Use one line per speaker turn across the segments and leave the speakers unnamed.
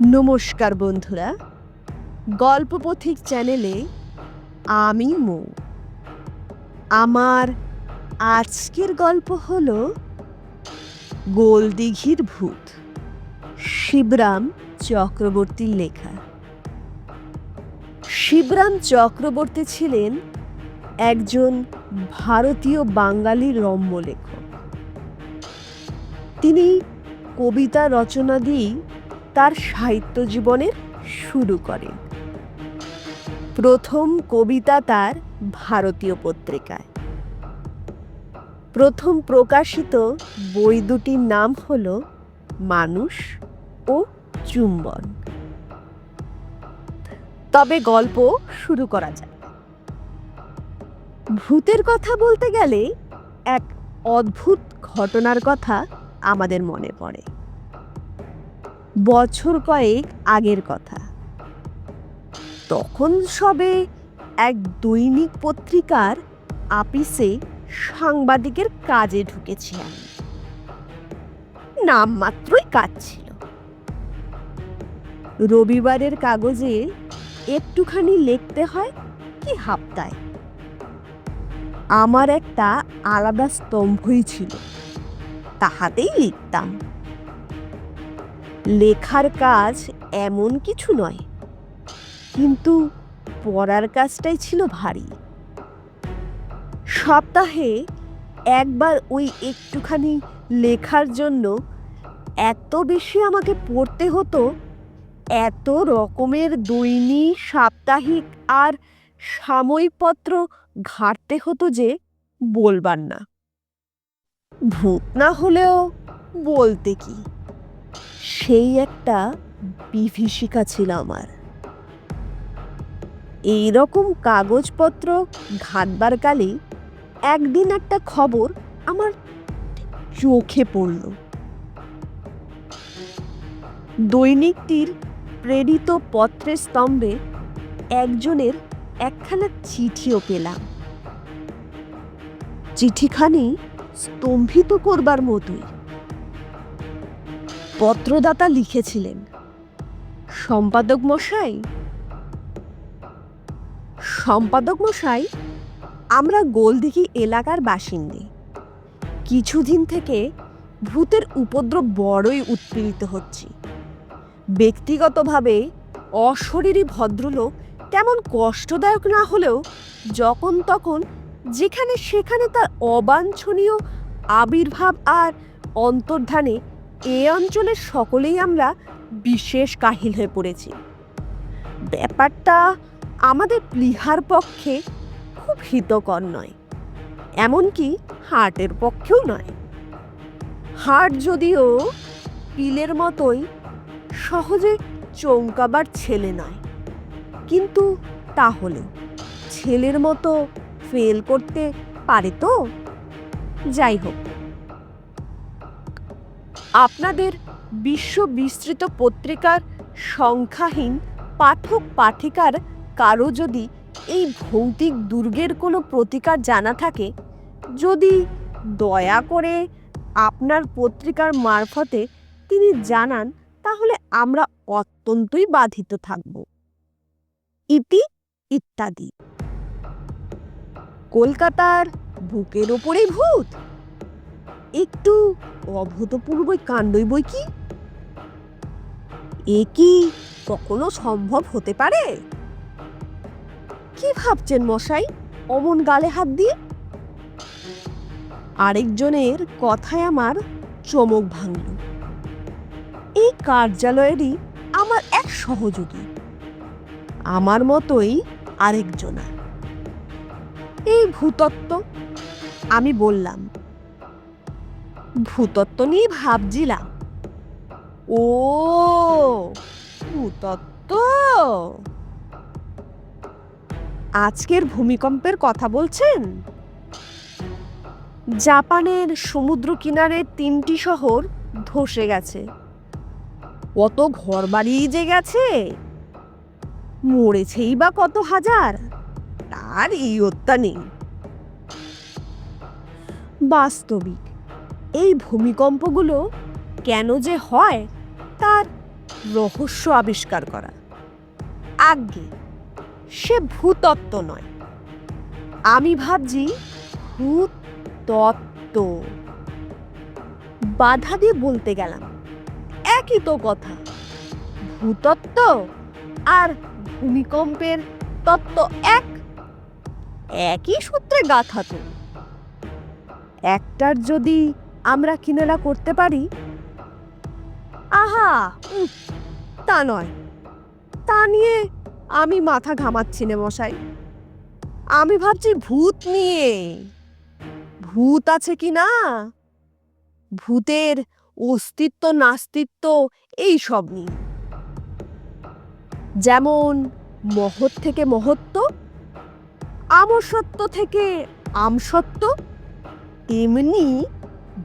নমস্কার বন্ধুরা, গল্প পথিক চ্যানেলে আমি মৌ। আমার আজকের গল্প হলো গোলদিঘির ভূত, শিবরাম চক্রবর্তীর লেখা। শিবরাম চক্রবর্তী ছিলেন একজন ভারতীয় বাঙালি রম্য লেখক। তিনি কবিতা রচনা দিয়েই তার সাহিত্য জীবনের শুরু করেন। প্রথম কবিতা তার ভারতীয় পত্রিকায়। প্রথম প্রকাশিত বই দুটির নাম হল মানুষ ও চুম্বন। তবে গল্প শুরু করা যায়। ভূতের কথা বলতে গেলে এক অদ্ভুত ঘটনার কথা আমাদের মনে পড়ে। বছর কয়েক আগের কথা। তখন সবে এক দৈনিক পত্রিকার আপিসে সাংবাদিকের কাজে ঢুকেছি আমি। নামমাত্রই কাজ ছিল। রবিবারের কাগজে একটুখানি লিখতে হয় কি হাপ্তায়। আমার একটা আলাদা স্তম্ভই ছিল, তাহাতেই লিখতাম। লেখার কাজ এমন কিছু নয়, কিন্তু পড়ার কাজটাই ছিল ভারী। সপ্তাহে একবার ওই একটুখানি লেখার জন্য এত বেশি আমাকে পড়তে হতো, এত রকমের দৈনিক, সাপ্তাহিক আর সাময়িকপত্র ঘাঁটতে হতো যে বলবার না। ভূত না হলেও বলতে কি, সেই একটা বিভীষিকা ছিল আমার। এইরকম কাগজপত্র ঘাঁটবার কালে একদিন একটা খবর আমার চোখে পড়ল। দৈনিকটির প্রেরিত পত্রের স্তম্ভে একজনের একখানা চিঠিও পেলাম। চিঠিখানি স্তম্ভিত করবার মতোই। পত্রদাতা লিখেছিলেন, সম্পাদক মশাই, আমরা গোলদিঘি এলাকার বাসিন্দে। কিছুদিন থেকে ভূতের উপদ্রব বড়ই উৎপীড়িত হচ্ছি। ব্যক্তিগতভাবে অশরীরী ভদ্রলোক তেমন কষ্টদায়ক না হলেও যখন তখন যেখানে সেখানে তার অবাঞ্ছনীয় আবির্ভাব আর অন্তর্ধানে এ অঞ্চলের সকলেই আমরা বিশেষ কাহিল হয়ে পড়েছি। ব্যাপারটা আমাদের প্লীহার পক্ষে খুব হিতকর নয়, এমনকি হার্টের পক্ষেও নয়। হার্ট যদিও পিলের মতোই সহজে চমকাবার ছেলে নয়, কিন্তু তাহলে ছেলের মতো ফেল করতে পারে তো। যাই হোক, আপনাদের বিশ্ব বিস্তৃত পত্রিকার সংখ্যাহীন পাঠক পাঠিকার কারো যদি এই ভৌতিক দুর্গের কোনো প্রতিকার জানা থাকে, যদি দয়া করে আপনার পত্রিকার মারফতে তিনি জানান, তাহলে আমরা অত্যন্তই বাধিত থাকব। ইতি ইত্যাদি। কলকাতার বুকের ওপরেই ভূত, একটু অভূতপূর্ব কাণ্ডই বই কি। এ কি কখনো সম্ভব হতে পারে? কি ভাবছেন মশাই অমন গালে হাত দিয়ে? আরেকজনের কথায় আমার চমক ভাঙল। এই কার্যালয়েরই আমার এক সহযোগী, আমার মতোই আরেকজনা। এই ভূতত্ত্ব। আমি বললাম, ভূতত্ত্ব নিয়ে ভাবছিলাম। ও ভূতত্ত্ব, আজকের ভূমিকম্পের কথা বলছেন? জাপানের সমুদ্র কিনারে 3টি শহর ধসে গেছে। কত ঘরবাড়িই যে গেছে, মরেছেই বা কত হাজার, তার ইয়ত্তা নেই। বাস্তবিক এই ভূমিকম্পগুলো কেন যে হয় তার রহস্য আবিষ্কার করা। আজ্ঞে, সে ভূতত্ত্ব নয়, আমি ভাবছি ভূতত্ত্ব। বাধা দিয়ে বলতে গেলাম, একই তো কথা। ভূতত্ত্ব আর ভূমিকম্পের তত্ত্ব একই সূত্রে গাঁথা তো। একটার যদি আমরা কিনারা করতে পারি, আহা, তা নয়, তা নিয়ে আমি মাথা ঘামাচ্ছি না মশাই। আমি ভাবছি ভূত নিয়ে। ভূত আছে কি না, ভূতের অস্তিত্ব নাস্তিত্ব এই সব নিয়ে। যেমন মহৎ থেকে মহত্ব, আমসত্ব থেকে আমসত্ব, তেমনি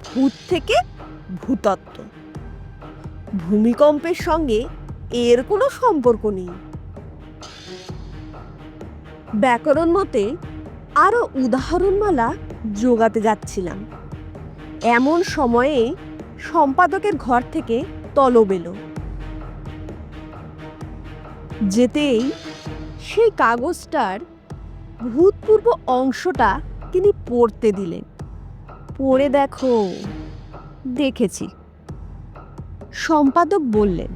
ভূত থেকে ভূতত্ত্ব। ভূমিকম্পের সঙ্গে এর কোনো সম্পর্ক নেই। ব্যাকরণ মতে আরো উদাহরণমালা জোগাতে যাচ্ছিলাম, এমন সময়ে সম্পাদকের ঘর থেকে তলব এলো। যেতেই সেই কাগজটার ভূতপূর্ব অংশটা তিনি পড়তে দিলেন। পড়ে দেখো। দেখেছি। সম্পাদক বললেন,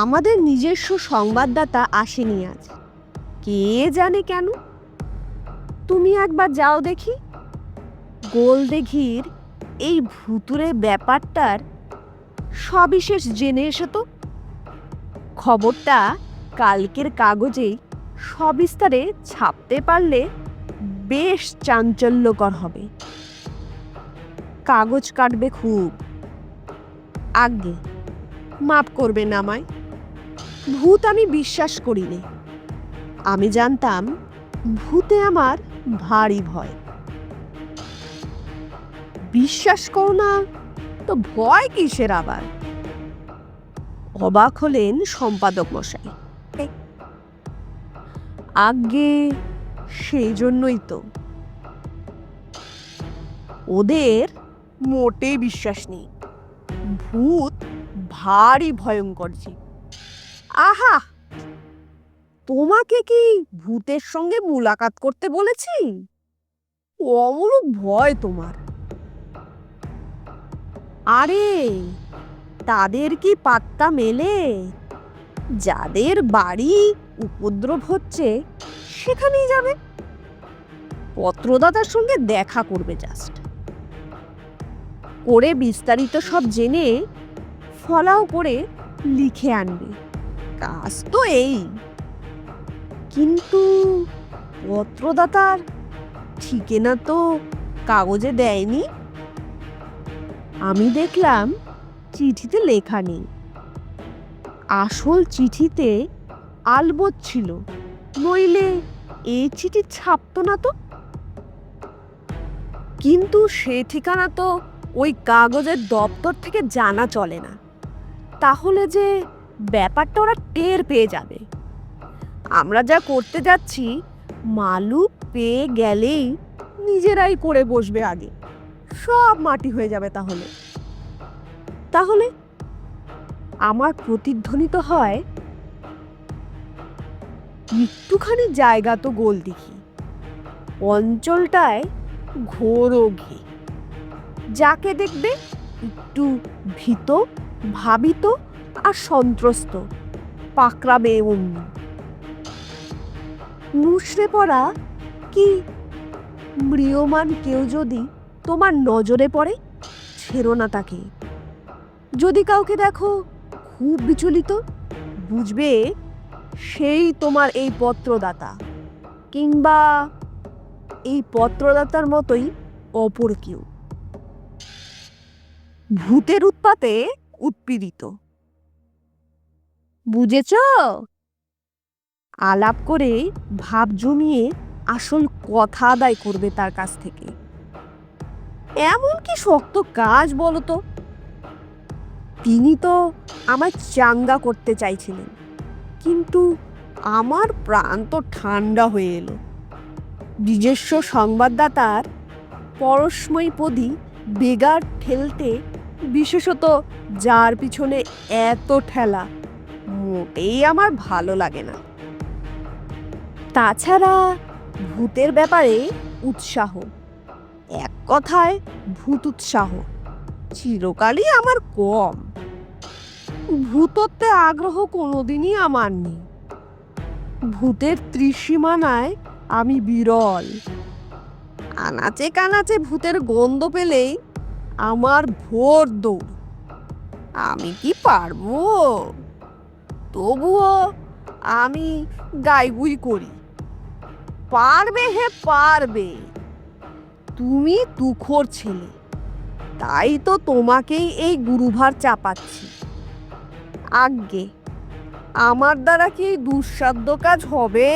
আমাদের নিজস্ব সংবাদদাতা আসেনি আজ, কে জানে কেন। তুমি একবার যাও দেখি, গোলদিঘির এই ভুতুরে ব্যাপারটার সবিশেষ জেনে এসো তো। খবরটা কালকের কাগজেই সবিস্তারে ছাপতে পারলে বেশ চাঞ্চল্যকর হবে। কাগজ কাটবে খুব। আজ্ঞে, মাপ করবেন আমায়। ভূত আমি বিশ্বাস করি নে। আমি জানতাম ভূতে আমার ভারী ভয়। বিশ্বাস করো না তো ভয় কিসের আবার? অবাক হলেন সম্পাদক মশাই। আজ্ঞে, সেই জন্যই তো। ওদের মোটেই বিশ্বাস নেই। ভূত ভারী ভয়ঙ্কর জীব। আহা, তোমাকে কি ভূতের সঙ্গে মুলাকাত করতে বলেছি? অমূলক ভয় তোমার। আরে, তাদের কি পাত্তা মেলে? যাদের বাড়ি উপদ্রব হচ্ছে সেখানেই যাবে, পত্রদাতার সঙ্গে দেখা করবে জাস্ট, করে বিস্তারিত সব জেনে ফলাও করে লিখে আনবে। কাজ তো এই। কিন্তু পত্রদাতার ঠিকানা তো কাগজে দেয়নি। আমি দেখলাম চিঠিতে লেখা নেই। আসল চিঠিতে আলবত ছিল, নইলে এই চিঠি ছাপতো না তো। কিন্তু সে ঠিকানা তো ওই কাগজের দপ্তর থেকে জানা চলে না। তাহলে যে ব্যাপারটা ওরা টের পেয়ে যাবে। আমরা যা করতে যাচ্ছি মালুক পেয়ে গেলেই নিজেরাই করে বসবে, আগে সব মাটি হয়ে যাবে। তাহলে আমার প্রতিধ্বনিত হয়, একটুখানি জায়গা তো গোলদিঘি, অঞ্চলটায় ঘোর ঘে। যাকে দেখবে একটু ভীত, ভাবিত আর সন্ত্রস্ত, পাকড়াবে অমনি। মুষড়ে পড়া কি ম্রিয়মান কেউ যদি তোমার নজরে পড়ে, ছেড়ো না তাকে। যদি কাউকে দেখো খুব বিচলিত, বুঝবে সেই তোমার এই পত্রদাতা, কিংবা এই পত্রদাতার মতোই অপর কেউ, ভূতের উৎপাতে উৎপীড়িত। বুঝেছ? আলাপ করে ভাব জমিয়ে আসল কথা আদায় করবে তার কাছ থেকে। এমন কি শক্ত কাজ বলো তো? তিনি তো আমায় চাঙ্গা করতে চাইছিলেন, কিন্তু আমার প্রাণ তো ঠান্ডা হয়ে এলো। নিজস্ব সংবাদদাতার পরশময়ী পদী বেগার ঠেলতে বিশেষত যার পিছনে এত ঠেলা মোটেই আমার ভালো লাগে না। তাছাড়া ভূতের ব্যাপারে উৎসাহ, এক কথায় ভূত উৎসাহ চিরকালই আমার কম। ভূতত্বে আগ্রহ কোনোদিনই আমার নেই। ভূতের ত্রিসীমানায় আমি বিরল। আনাচে কানাচে ভূতের গন্ধ পেলেই আমার ভোর দৌড়। আমি কি পারবো? তবুও আমি গাইগুই করি, পারবে হে পারবে। তুমি তুখোর ছেলে, তাই তো তোমাকেই এই গুরুভার চাপাচ্ছি। আজ্ঞে, আমার দ্বারা কি দুঃসাধ্য কাজ হবে?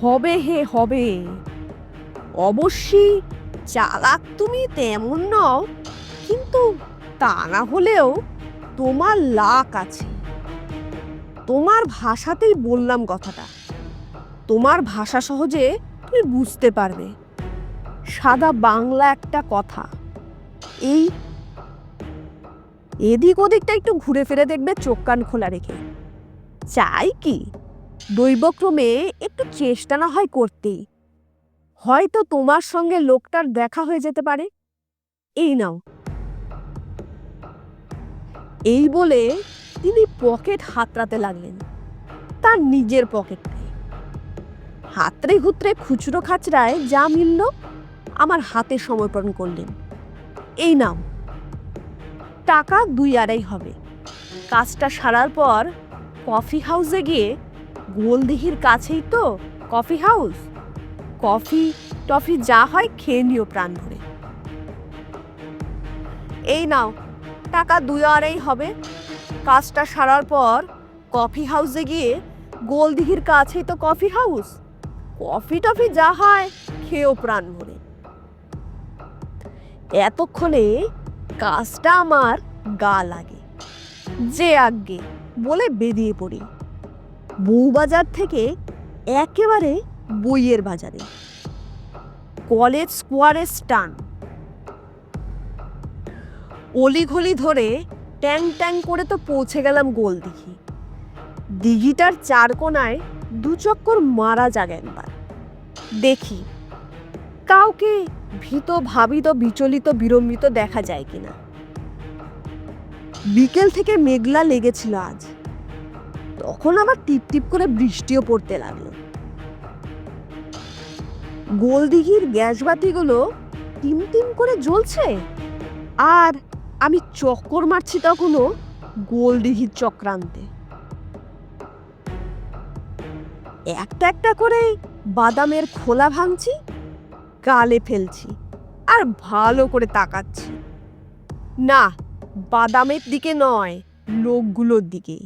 হবে হে হবে। অবশ্যই চালাক তুমি তেমন নও, কিন্তু তা না হলেও তোমার লাক আছে। তোমার ভাষাতেই বললাম কথাটা, তোমার ভাষা সহজে তুমি বুঝতে পারবে। সাদা বাংলা একটা কথা, এই এদিক ওদিকটা একটু ঘুরে ফিরে দেখবে চোখ কান খোলা রেখে। চাই কি দৈবক্রমে একটু চেষ্টা না হয় করতেই, হয়তো তোমার সঙ্গে লোকটার দেখা হয়ে যেতে পারে। এই নাও। এই বলে তিনি পকেট হাতড়াতে লাগলেন, তার নিজের পকেটটায়। হাতড়ে হুতড়ে খুচরো খাচরায় যা মিলল আমার হাতে সমর্পণ করলেন। এই নাও, টাকা 2-2.5 হবে। কাজটা সারার পর কফি হাউসে গিয়ে, গোলদিঘির কাছেই তো কফি হাউস, কফি টফি যা হয় খেয়ে নিও প্রাণ ভরে। এই নাও, টাকা 2-2.5 হবে। কাজটা সারার পর কফি হাউসে গিয়ে, গোলদিঘির কাছেই তো কফি হাউস, কফি টফি যা হয় খেয়েও প্রাণ ভরে। এতক্ষণে কাজটা আমার গা লাগে, যে আজ্ঞে বলে বেরিয়ে পড়ি। বউবাজার থেকে একেবারে বইয়ের বাজারে, কলেজ স্কোয়ারের স্টান। অলিঘলি ধরে ট্যাং ট্যাং করে তো পৌঁছে গেলাম গোলদিঘি। দিঘিটার চার কোনায় 2 চক্কর মারা যাক একবার, দেখি কাউকে ভীত ভাবিত বিচলিত বিড়ম্বিত দেখা যায় কিনা। বিকেল থেকে মেঘলা লেগেছিল আজ, তখন আবার টিপ টিপ করে বৃষ্টিও পড়তে লাগলো। গোলদিঘির গ্যাস বাতিগুলো টিম টিম করে জ্বলছে, আর আমি চক্কর মারছি তখনও গোলদিঘির চক্রান্তে। একটা একটা করে বাদামের খোলা ভাঙছি, গালে ফেলছি, আর ভালো করে তাকাচ্ছি। না, বাদামের দিকে নয়, লোকগুলোর দিকে।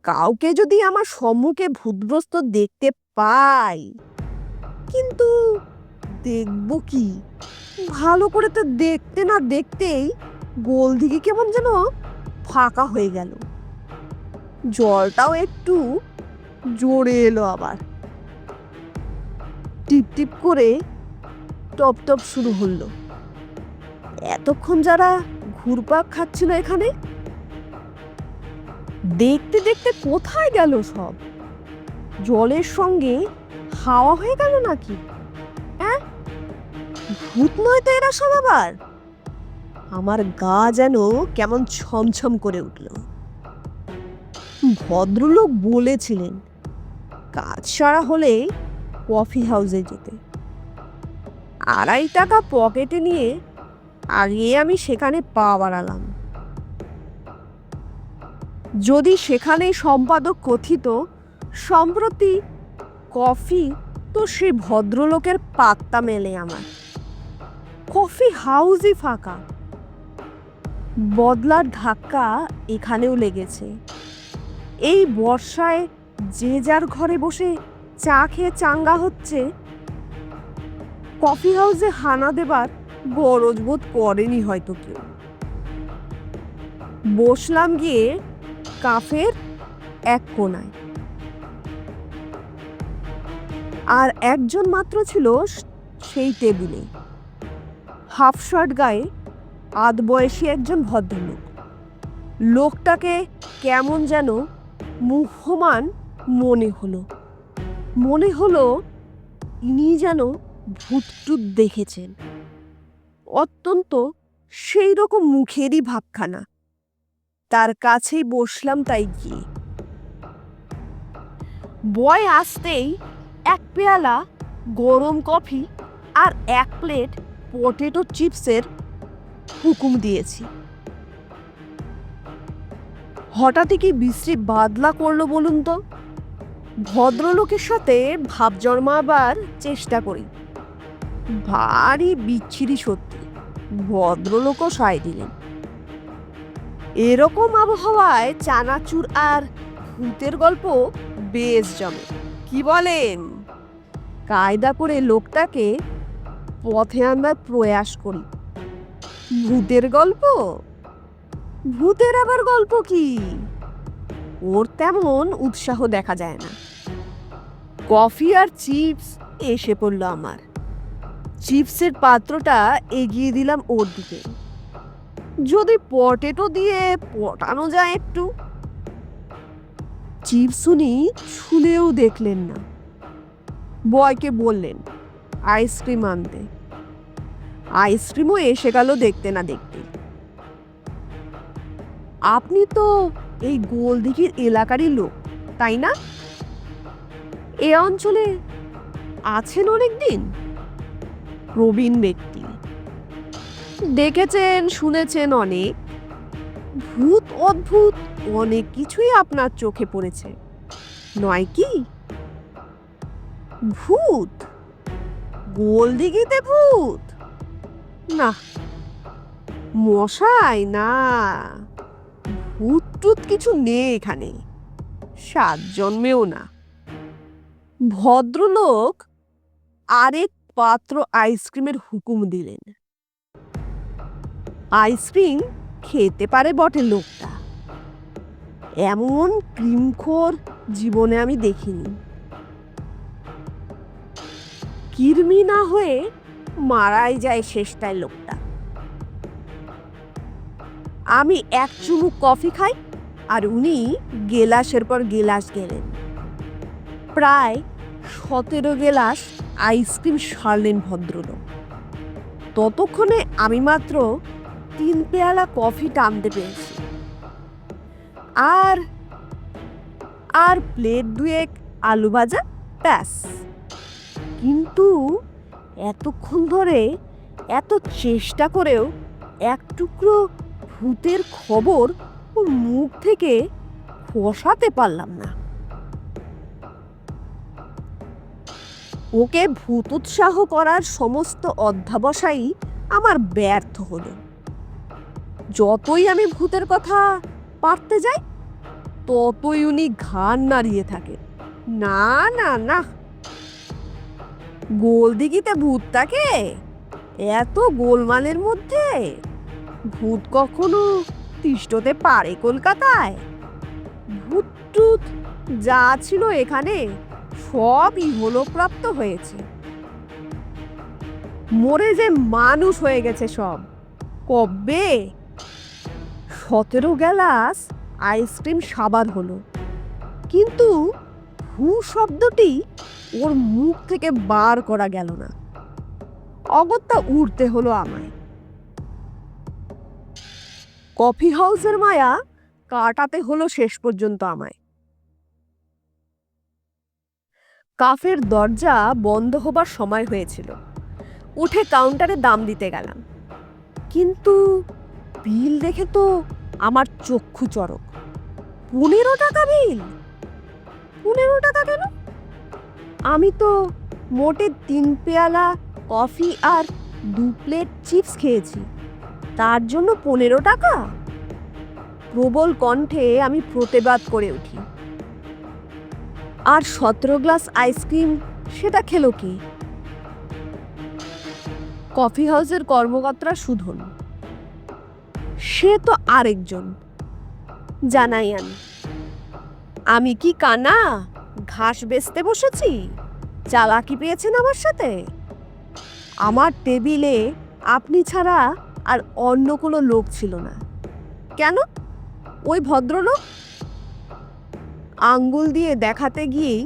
কাউকে যদি আমার সম্মুখে ভূতগ্রস্ত দেখতে পাই, কিন্তু দেখব কি? ভালো করে তো দেখতে না দেখতেই গোলদিঘি কেমন যেন ফাঁকা হয়ে গেল। জলটাও একটু জোরে এলো আবার। টিপ টিপ করে টপ টপ শুরু হলো। এতক্ষণ যারা ঘুরপাক খাচ্ছিল এখানে, দেখতে দেখতে কোথায় গেল সব? জলের সঙ্গে হাওয়া হয়ে গেল নাকি? হ্যাঁ, ভূত নয় তো এরা সব আবার? আমার গা যেন কেমন ছমছম করে উঠল। ভদ্রলোক বলেছিলেন কাজ সারা হলে কফি হাউসে যেতে। 2.5 টাকা পকেটে নিয়ে আগে আমি সেখানে পা বাড়ালাম। যদি সেখানে সম্পাদক কথিত সম্প্রতি কফি, তো সে ভদ্রলোকের পাত্তা মেলে আমার। কফি হাউসই ফাঁকা। বদলার ধাক্কা এখানেও লেগেছে। এই বর্ষায় যে যার ঘরে বসে চা খেয়ে চাঙ্গা হচ্ছে, কফি হাউসে হানা দেবার গরজ বোধ করেনি হয়তো কেউ। বসলাম গিয়ে কাফের এক কোনায়, আর একজন মাত্র ছিল সেই টেবিলে। হাফ শার্ট গায়ে আধবয়সী একজন ভদ্রলোক। লোকটাকে কেমন যেন মুহ্যমান মনে হলো ইনি যেন ভূতটুত দেখেছেন। অত্যন্ত সেই রকম মুখেরই ভাবখানা। তার কাছেই বসলাম তাই গিয়ে। বয় আসতেই এক পেয়ালা গরম কফি আর এক প্লেট পটেটো চিপসের হুকুম দিয়েছি। হঠাৎই কি বিশ্রী বাদলা করলো বলুন তো? ভদ্রলোকের সাথে ভাব জন্মাবার চেষ্টা করি, ভারী বিচ্ছিরি সত্যি। ভদ্রলোকও সায় দিলেন। এরকম আবহাওয়ায় চানাচুর আর ভূতের গল্প বেশ জমে, কি বলেন? কায়দা করে লোকটাকে পথে আনবার প্রয়াস করি। ভূতের গল্প? ভূতের আবার গল্প কি? ওর তেমন উৎসাহ দেখা যায় না। কফি আর চিপস এসে পড়ল আমার। চিপসের পাত্রটা এগিয়ে দিলাম ওর দিকে। যদি পটেটো দিয়ে পটানো যায় একটু। চিপস উনি ছুলেও দেখলেন না। বয়কে বললেন আইসক্রিম আনতে। আইসক্রিমও এসে গেল দেখতে না দেখতে। আপনি তো এই গোলদিঘির এলাকারই লোক, তাই না? এ অঞ্চলে আছেন অনেকদিন? প্রবীণ ব্যক্তি। দেখেছেন শুনেছেন অনেক। ভূত অদ্ভুত অনেক কিছুই আপনার চোখে পড়েছে, নয় কি? ভূত? গোলদিঘিতে ভূত? না মশাই, না, ভূত টুত কিছু নেই এখানে, 7 জন্মেও না। ভদ্রলোক আরেক পাত্র আইসক্রিমের হুকুম দিলেন। আইসক্রিম খেতে পারে বটে লোকটা, এমন ক্রিমখোর জীবনে আমি দেখিনি। কৃমি না হয়ে মারাই যায় শেষটায় লোকটা। আমি এক চুমুক কফি খাই আর উনি গেলাসের পর গেলাস গেলেন। প্রায় 17 গেলাস আইসক্রিম সারলেন ভদ্রলোক। ততক্ষণে আমি মাত্র 3 পেয়ালা কফি টানতে পেরেছি, আর আর প্লেট 2 আলু ভাজা, ব্যাস। কিন্তু এতক্ষণ ধরে এত চেষ্টা করেও এক টুকরো ভূতের খবর ওর মুখ থেকে খসাতে পারলাম না। ওকে ভূত উৎসাহ করার সমস্ত অধ্যাবসায়ই আমার ব্যর্থ হলো। যতই আমি ভূতের কথা পারতে যাই, ততই উনি ঘাড় নাড়িয়ে থাকে। না না না, গোলদিঘিতে ভূত থাকে? এত গোলমালের মধ্যে ভূত কখনো তিষ্ঠতে পারে কলকাতায়? ভূত টুত যা ছিল এখানে সব ইহলোকপ্রাপ্ত হয়েছে, মরে যে মানুষ হয়ে গেছে সব। কবে 17 গ্লাস আইসক্রিম সাবার হলো, কিন্তু ভূ শব্দটি ওর মুখ থেকে বার করা গেল না। অগত্যা উঠতে হলো আমায়। কফি হাউসের মায়া কাটাতে হলো শেষ পর্যন্ত আমায়। কাফের দরজা বন্ধ হবার সময় হয়েছিল। উঠে কাউন্টারে দাম দিতে গেলাম, কিন্তু বিল দেখে তো আমার চক্ষু চড়ক। 15 টাকা বিল! 15 টাকা কেন? আমি তো মোটে 3 পেয়ালা কফি আর 2 প্লেট চিপস খেয়েছি, তার জন্য 15 টাকা? প্রবল কণ্ঠে আমি প্রতিবাদ করে উঠি। আর 17 গ্লাস আইসক্রিম সেটা খেলো কি? কফি হাউসের কর্মকর্তা সুধন, সে তো আরেকজন। জানাই আমি কি কানা ঘাস বেচতে বসেছি? চালাকি পেয়েছেন আমার সাথে? আমার টেবিলে আপনি ছাড়া আর অন্য কোনো লোক ছিল না। কেন? ওই ভদ্রলোক? আঙ্গুল দিয়ে দেখাতে গিয়েই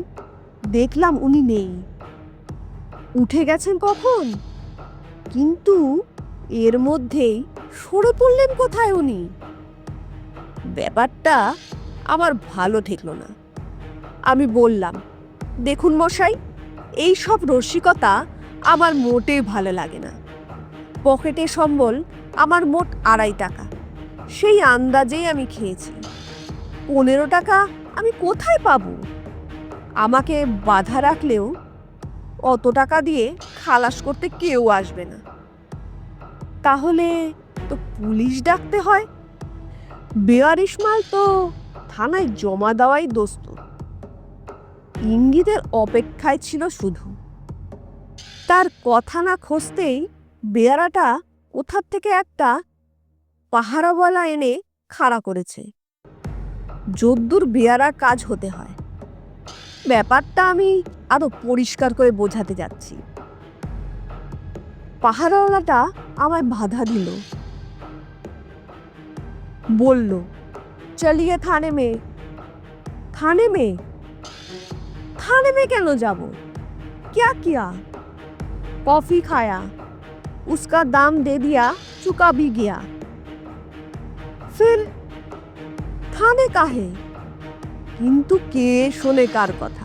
দেখলাম উনি নেই। উঠে গেছেন কখন? কিন্তু এর মধ্যেই সরে পড়লেন কোথায় উনি? ব্যাপারটা আমার ভালো ঠেকল না। আমি বললাম, দেখুন মশাই, এই সব রসিকতা আমার মোটেই ভালো লাগে না। পকেটে সম্বল আমার মোট 2.5 টাকা, সেই আন্দাজেই আমি খেয়েছি। 15 টাকা আমি কোথায় পাবো? আমাকে বাধা রাখলেও অত টাকা দিয়ে খালাস করতে কেউ আসবে না। তাহলে তো পুলিশ ডাকতে হয়। বেয়ারিশ মাল তো থানায় জমা দেওয়াই দস্তুর। ইঙ্গিতের অপেক্ষায় ছিল শুধু। তার কথা না খসতেই বেয়ারাটা কোথার থেকে একটা পাহারাওয়ালা এনে খাড়া করেছে। যদ্দূর বেয়ারার কাজ হতে হয়, ব্যাপারটা আমি আরো পরিষ্কার করে বোঝাতে যাচ্ছি। পাহারাওয়ালাটা আমায় বাধা দিল, বলল, চলিয়ে থানে মে। থানে মে? थाने में क्यों जाबो? क्या किया? कॉफी खाया, उसका दाम दे दिया, चुका भी गया। फिर थाने काहे? কিন্তু কে শোনে কার কথা?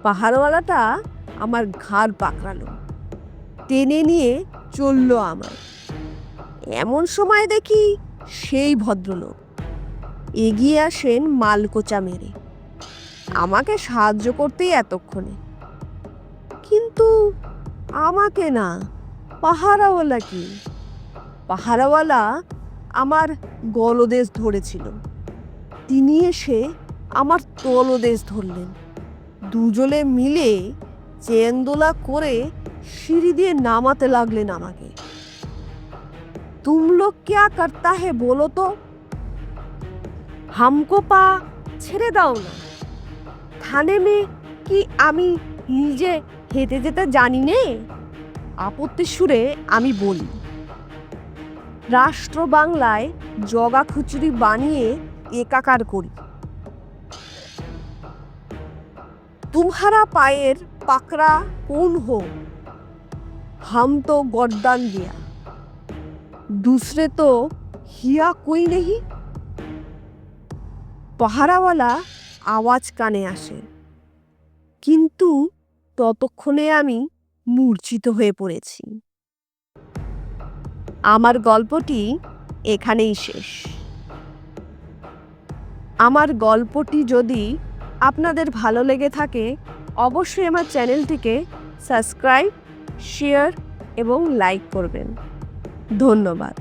পাহাড়ওয়ালাটা আমার ঘাড় পাকড়ালো, টেনে নিয়ে চলল আমায়। এমন সময় দেখি সেই ভদ্রলোক এগিয়ে আসেন মালকোচা মেরে, আমাকে সাহায্য করতেই এতক্ষণে। কিন্তু আমাকে না, পাহারাওয়ালা কি? পাহারাওয়ালা আমার গলদেশ ধরেছিল, তিনি এসে আমার তলদেশ ধরলেন। দুজনে মিলে চেনদোলা করে সিঁড়ি দিয়ে নামাতে লাগলেন আমাকে। তুম লোগ ক্যা করতা হে বলো তো? হামকো পা ছেড়ে দাও না। থানে মে কি আমি নিজে হেঁটে যেতে জানি নে? আপত্তির সুরে আমি বলি, রাষ্ট্র বাংলায় জগা খিচুড়ি বানিয়ে একাকার করি। तुम्हारा पायर पकड़ा कौन हो? हम तो गर्दन दिया, दूसरे तो हिया कोई नहीं। পাহারাওয়ালা আওয়াজ কানে আসে, কিন্তু ততক্ষণে আমি মূর্ছিত হয়ে পড়েছি। আমার গল্পটি এখানেই শেষ। আমার গল্পটি যদি আপনাদের ভালো লেগে থাকে, অবশ্যই আমার চ্যানেলটিকে সাবস্ক্রাইব, শেয়ার এবং লাইক করবেন। ধন্যবাদ।